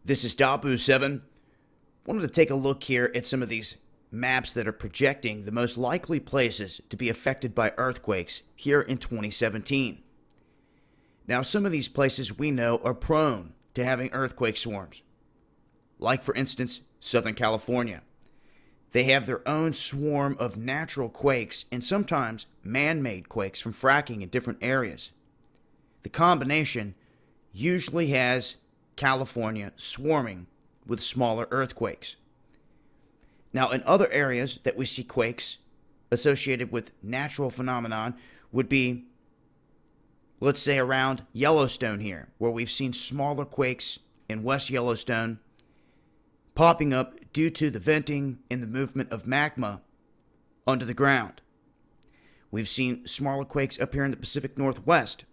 This is ToBeFree. Wanted to take a look here at some of these maps that are projecting the most likely places to be affected by earthquakes here in 2017. Now, some of these places we know are prone to having earthquake swarms. Like, for instance, Southern California. They have their own swarm of natural quakes and sometimes man-made quakes from fracking in different areas. The combination usually has California swarming with smaller earthquakes. Now, in other areas that we see quakes associated with natural phenomenon would be, let's say, around Yellowstone here, where we've seen smaller quakes in West Yellowstone popping up due to the venting and the movement of magma under the ground. We've seen smaller quakes up here in the Pacific Northwest.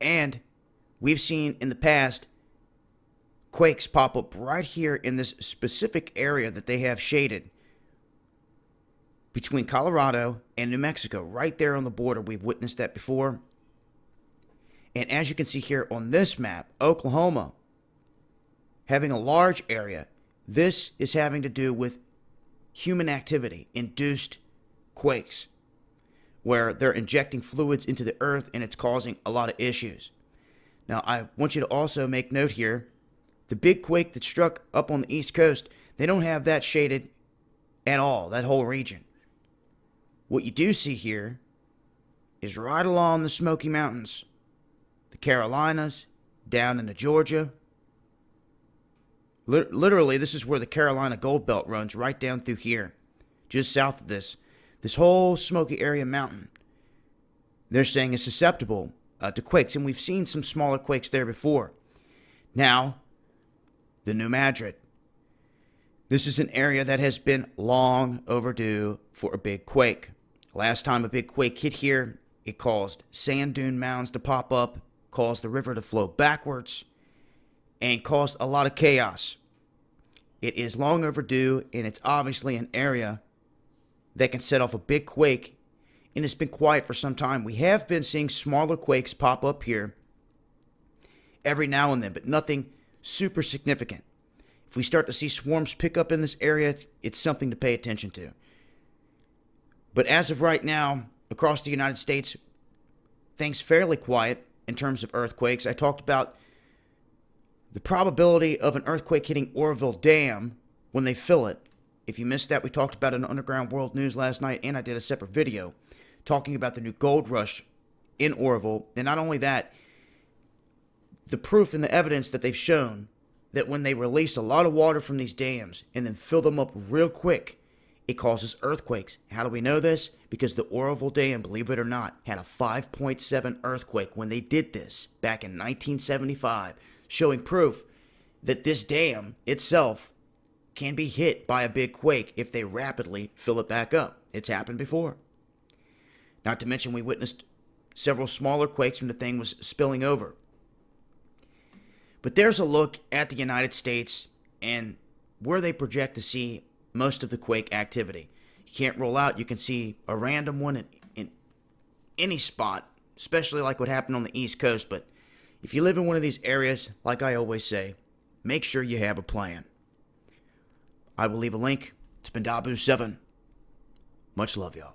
And we've seen in the past quakes pop up right here in this specific area that they have shaded between Colorado and New Mexico, right there on the border. We've witnessed that before. And as you can see here on this map, Oklahoma having a large area. This is having to do with human activity, induced quakes, where they're injecting fluids into the earth and it's causing a lot of issues. Now, I want you to also make note here, the big quake that struck up on the East Coast, they don't have that shaded at all, that whole region. What you do see here is right along the Smoky Mountains, the Carolinas, down into Georgia. Literally, this is where the Carolina Gold Belt runs, right down through here, just south of this. This whole Smoky area mountain, they're saying is susceptible to quakes, and we've seen some smaller quakes there before. Now, the New Madrid. This is an area that has been long overdue for a big quake. Last time a big quake hit here, it caused sand dune mounds to pop up, caused the river to flow backwards, and caused a lot of chaos. It is long overdue, and it's obviously an area that can set off a big quake, and it's been quiet for some time. We have been seeing smaller quakes pop up here every now and then, but nothing super significant. If we start to see swarms pick up in this area, it's something to pay attention to. But as of right now, across the United States, things fairly quiet in terms of earthquakes. I talked about the probability of an earthquake hitting Oroville Dam when they fill it. If you missed that, we talked about it in Underground World News last night, and I did a separate video talking about the new gold rush in Oroville. And not only that, the proof and the evidence that they've shown that when they release a lot of water from these dams and then fill them up real quick, it causes earthquakes. How do we know this? Because the Oroville Dam, believe it or not, had a 5.7 earthquake when they did this back in 1975, showing proof that this dam itself can be hit by a big quake if they rapidly fill it back up. It's happened before. Not to mention, we witnessed several smaller quakes when the thing was spilling over. But there's a look at the United States and where they project to see most of the quake activity. You can't rule out, you can see a random one in any spot, especially like what happened on the East Coast. But if you live in one of these areas, like I always say, make sure you have a plan. I will leave a link. It's been ToBeFree. Much love, y'all.